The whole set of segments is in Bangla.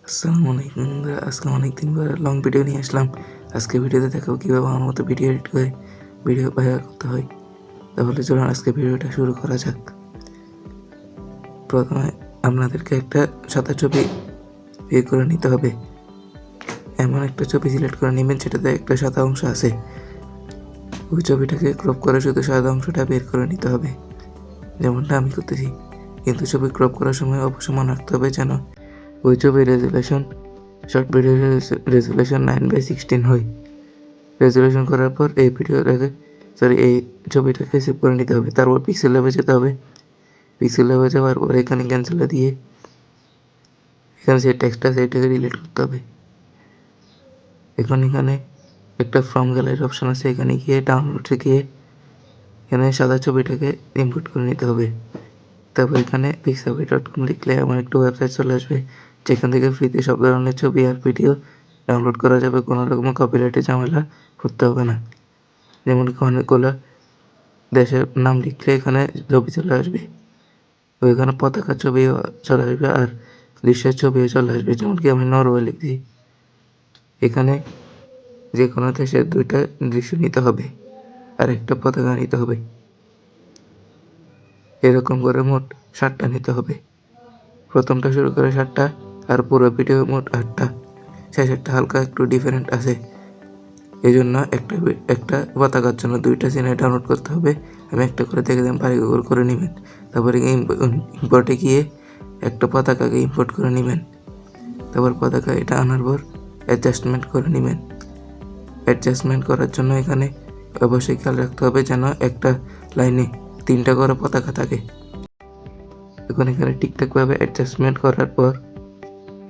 আসসালামু আলাইকুম বন্ধুরা, আজকে অনেকদিন পর লং ভিডিও নিয়ে আসলাম। আজকে ভিডিওতে দেখাবো কীভাবে আমার মতো ভিডিও এডিট করে ভিডিও ভাইরাল করতে হয়। তাহলে চলুন আজকে ভিডিওটা শুরু করা যাক। প্রথমে আপনাদেরকে একটা সাদা ছবি বের করে নিতে হবে। এমন একটা ছবি সিলেক্ট করে নেবেন যেটাতে একটা সাদা অংশ আছে। ওই ছবিটাকে ক্রপ করে শুধু সাদা অংশটা বের করে নিতে হবে, যেমনটা আমি করতেছি। কিন্তু ছবি ক্রপ করার সময় অবশ্যই মনে রাখতে হবে যেন ওই ছবির শর্ট ভিডিও রেজুলেশন 9/16 হয়। রেজুলেশন করার পর এই ছবিটাকে সেভ করে নিতে হবে। তারপর পিক্সেল ল্যাবে যেতে হবে। পিক্সেল ল্যাবে যাওয়ার পর এখানে ক্যান্সেলে দিয়ে এখানে যে টেক্সটটা সেটাকে ডিলিট করতে হবে। এখানে একটা ফ্রম গ্যালারি অপশন আছে, এখানে গিয়ে ডাউনলোডে গিয়ে এখানে সাদা ছবিটাকে ইম্পোর্ট করে নিতে হবে। তারপর এখানে pixabay.com লিখলে আমার একটু ওয়েবসাইট চলে আসবে, যেখান থেকে ফ্রিতে সব ধরনের ছবি আর ভিডিও ডাউনলোড করা যাবে। কোনো রকম কপিরাইটের ঝামেলা করতে হবে না। যেমন অনেকগুলো দেশের নাম লিখলে এখানে ছবি চলে আসবে, ওইখানে পতাকার ছবিও চলে আসবে আর দৃশ্যের ছবিও চলে আসবে। যেমন কি আমি নরওয়ে লিখছি, এখানে যে কোনো দেশের 2টা দৃশ্য নিতে হবে আর একটা পতাকা নিতে হবে। এরকম করে মোট 7টা নিতে হবে। প্রথমটা শুরু করে 7টা আর পুরো ভিডিও মোট 8টা। শেষেরটা হালকা একটু ডিফারেন্ট আছে, এই জন্য একটা পতাকার জন্য 2টা সিনে ডাউনলোড করতে হবে। আমি একটা করে দেখে দিলাম, পারি গুগল করে নেবেন। তারপরে ইম্পোর্টে গিয়ে একটা পতাকাকে ইম্পোর্ট করে নেবেন। তারপর পতাকা এটা আনার পর অ্যাডজাস্টমেন্ট করে নেবেন। অ্যাডজাস্টমেন্ট করার জন্য এখানে অবশ্যই খেয়াল রাখতে হবে যেন একটা লাইনে 3টা করে পতাকা থাকে। এখন এখানে ঠিকঠাকভাবে অ্যাডজাস্টমেন্ট করার পর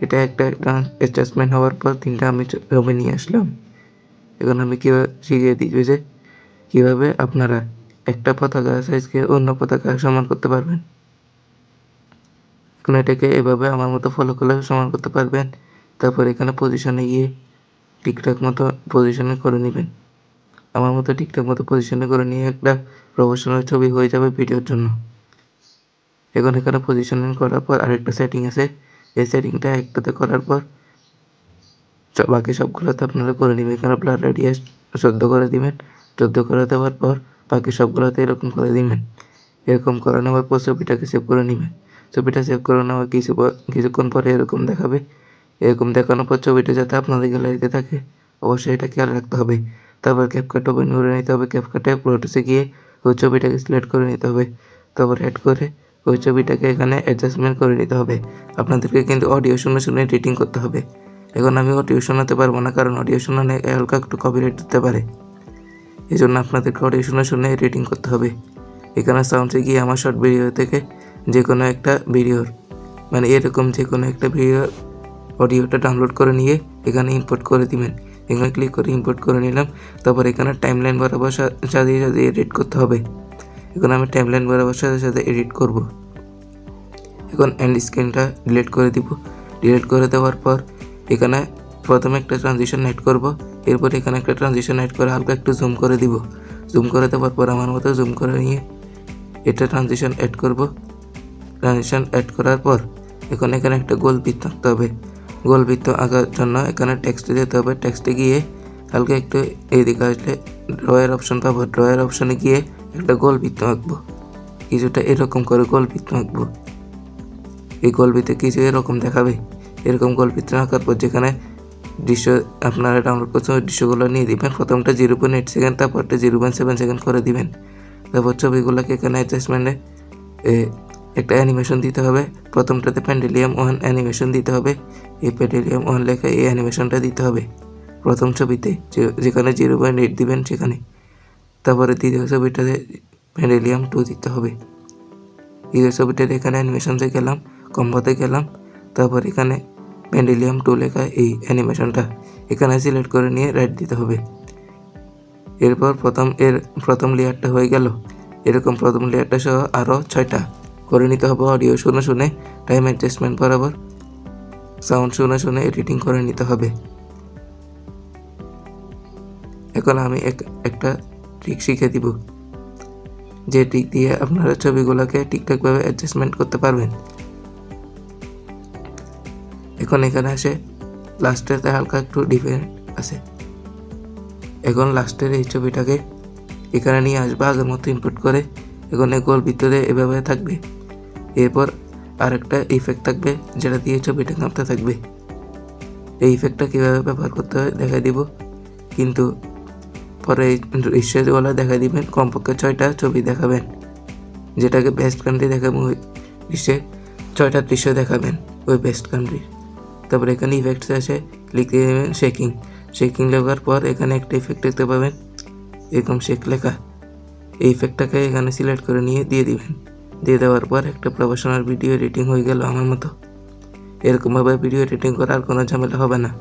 এটা একটা অ্যাডজাস্টমেন্ট হওয়ার পর 3টা আমি ছবি নিয়ে আসলাম। এখন আমি কীভাবে শিখিয়ে দিই যে কীভাবে আপনারা একটা পতাকা সাইজকে অন্য পতাকা সমান করতে পারবেন। এখন এটাকে এভাবে আমার মতো ফলো করলে সমান করতে পারবেন। তারপর এখানে পজিশনে গিয়ে ঠিকঠাক মতো পজিশনে করে নেবেন। আমার মতো ঠিকঠাক মতো পজিশনে করে নিয়ে একটা প্রফেশনাল ছবি হয়ে যাবে ভিডিওর জন্য। এখন এখানে পজিশনিং করার পর আরেকটা সেটিং আছে, এই সেটিংটা একটাতে করার পর বাকি সবগুলোতে আপনারা করে নেবেন। এখানে ব্লার রেডিয়াস 14 করে দিবেন। 14 করে দেওয়ার পর বাকি সবগুলোতে এরকম করে দিবেন। এরকম করে নেওয়ার পর ছবিটাকে সেভ করে নেবেন। ছবিটা সেভ করে নেওয়ার কিছুক্ষণ পরে এরকম দেখাবে। এরকম দেখানোর পর ছবিটা যাতে আপনাদের গ্যালারিতে থাকে অবশ্যই এটা খেয়াল রাখতে হবে। তারপর ক্যাপকাট ওপেন করে নিতে হবে। ক্যাপকাটে প্রোটোসে গিয়ে ওই ছবিটাকে সিলেক্ট করে নিতে হবে। তারপর অ্যাড করে ওই ছবিটাকে এখানে অ্যাডজাস্টমেন্ট করে নিতে হবে। আপনাদেরকে কিন্তু অডিও শুনে এডিটিং করতে হবে। এখন আমি অডিও শোনাতে পারবো না, কারণ অডিও শোনালে হালকা একটু কপিরাইট দিতে পারে। এই জন্য আপনাদেরকে অডিও শুনে এডিটিং করতে হবে। এখানে সাউন্ডে গিয়ে আমার শর্ট ভিডিও থেকে যে কোনো একটা ভিডিওর এরকম যে কোনো একটা ভিডিওর অডিওটা ডাউনলোড করে নিয়ে এখানে ইম্পোর্ট করে দিবেন। এখানে ক্লিক করে ইম্পোর্ট করে নিলাম। তারপর এখানে টাইমলাইন বরাবর সাজিয়ে এডিট করতে হবে। এখন আমি টাইমলাইন বরাবর সাথে এডিট করব। এখন এন্ড স্ক্রিনটা ডিলিট করে দিব। ডিলিট করে দেওয়ার পর এখানে প্রথমে একটা ট্রানজিশন অ্যাড করব। এরপর এখানে একটা ট্রানজিশন অ্যাড করে হালকা একটু জুম করে দিব। জুম করে দেওয়ার পর আমার মতো জুম করে নিয়ে এটা ট্রানজিশন অ্যাড করব। ট্রানজিশন অ্যাড করার পর এখানে একটা গোল বৃত্ত আঁকতে হবে। গোল বৃত্ত আঁকার জন্য এখানে টেক্সটে যেতে হবে। টেক্সটে গিয়ে হালকা একটু এইদিকে আসলে ড্রয়ের অপশন পাবো। ড্রয়ের অপশনে গিয়ে একটা গোল বৃত্ত আঁকবো। কিছুটা এরকম করে গোল বৃত্ত আঁকবো। এই গোল বৃত্তে কিছু এরকম দেখাবে। এরকম গোল বৃত্ত আঁকার পর যেখানে দৃশ্য আপনারা ডাউনলোড করছেন ওই দৃশ্যগুলো নিয়ে দিবেন। প্রথমটা 0.8 সেকেন্ড, তারপরটা 0.7 সেকেন্ড করে দিবেন। তারপর ছবিগুলোকে এখানে অ্যাডজাস্টমেন্টে একটা অ্যানিমেশন দিতে হবে। প্রথমটাতে পেন্ডেলিয়াম 1 অ্যানিমেশন দিতে হবে। এই পেন্ডেলিয়াম 1 লেখা এই অ্যানিমেশনটা দিতে হবে প্রথম ছবিতে, যেখানে 0.8 দিবেন সেখানে। তারপরে দ্বিতীয় ছবিটাতে পেন্ডেলিয়াম 2 দিতে হবে। দ্বিতীয় ছবিটাতে এখানে অ্যানিমেশনতে গেলাম, কম্বোতে গেলাম। তারপর এখানে পেন্ডেলিয়াম 2 লেখা এই অ্যানিমেশনটা এখানে সিলেক্ট করে নিয়ে রাইট দিতে হবে। এরপর প্রথম লেয়ারটা হয়ে গেল। এরকম প্রথম লেয়ারটা সহ আরও 6টা করে নিতে হবে। অডিও শুনে টাইম অ্যাডজাস্টমেন্ট বরাবর সাউন্ড শুনে এডিটিং করে নিতে হবে। এখন আমি একটা ট্রিক শিখে দিব, যে ট্রিক দিয়ে আপনারা ছবিগুলোকে ঠিকঠাকভাবে অ্যাডজাস্টমেন্ট করতে পারবেন। এখন এখানে আসে লাস্টেতে হালকা একটু ডিফারেন্ট আছে। এখন লাস্টের এই ছবিটাকে এখানে নিয়ে আসবে আগের মতো ইনপুট করে। এখন এই গোল ভিতরে এভাবে থাকবে। এরপর আরেকটা ইফেক্ট থাকবে যেটা দিয়ে ছবিটা কাঁপতে থাকবে। এই ইফেক্টটা কীভাবে ব্যবহার করতে হয় দেখাই দিব, কিন্তু পরে এই দৃশ্যগুলো দেখাই দিবেন। কমপক্ষে 6টা ছবি দেখাবেন, যেটাকে বেস্ট কান্ট্রি দেখাবেন। ওই দৃশ্যে 6টা দৃশ্য দেখাবেন ওই বেস্ট কান্ট্রির। তারপর এখানে ইফেক্টসে আসে লিখে দেবেন শেকিং। শেকিং লেখার পর এখানে একটা ইফেক্ট দেখতে পাবেন এরকম শেক লেখা। এই ইফেক্টটাকে এখানে সিলেক্ট করে নিয়ে দিয়ে দিবেন। দিয়ে দেওয়ার পর একটা প্রফেশনাল ভিডিও এডিটিং হয়ে গেল আমার মতো। এরকমভাবে ভিডিও এডিটিং করার কোনো ঝামেলা হবে না।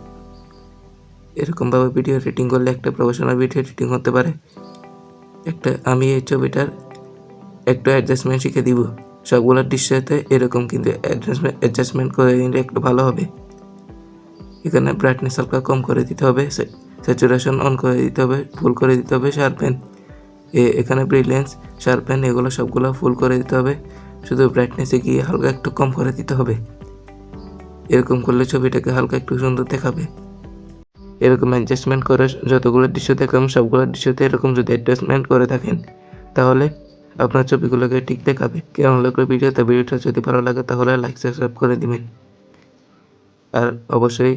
এরকমভাবে ভিডিও এডিটিং করলে একটা প্রফেশনাল ভিডিও এডিটিং হতে পারে। আমি এই ছবিটার একটু অ্যাডজাস্টমেন্ট শিখে দিব। সবগুলো দৃশ্যতে এরকম, কিন্তু অ্যাডজাস্টমেন্ট করে নিলে একটু ভালো হবে। এখানে ব্রাইটনেস হালকা কম করে দিতে হবে, স্যাচুরেশন অন করে দিতে হবে, ফুল করে দিতে হবে, শার্পেন এখানে ব্রিলিয়েন্স, শার্পেন এগুলো সবগুলো ফুল করে দিতে হবে। শুধু ব্রাইটনেসে গিয়ে হালকা একটু কম করে দিতে হবে। এরকম করলে ছবিটাকে হালকা একটু সুন্দর দেখাবে। এরকম অ্যাডজাস্টমেন্ট করে যতগুলো দৃশ্য দেখাবেন সবগুলো দৃশ্যতে এরকম যদি অ্যাডজাস্টমেন্ট করে থাকেন তাহলে আপনার ছবিগুলোকে ঠিক দেখাবে। কেমন লাগলো ভিডিওটা যদি ভালো লাগে তাহলে লাইক সাবস্ক্রাইব করে দিবেন, আর অবশ্যই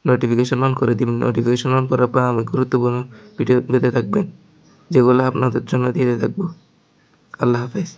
নোটিফিকেশন অন করে দিবেন। নোটিফিকেশন অন করার পর আমি গুরুত্বপূর্ণ ভিডিও পেতে থাকবেন, যেগুলো আপনাদের জন্য দিতে থাকবো। আল্লাহ হাফেজ।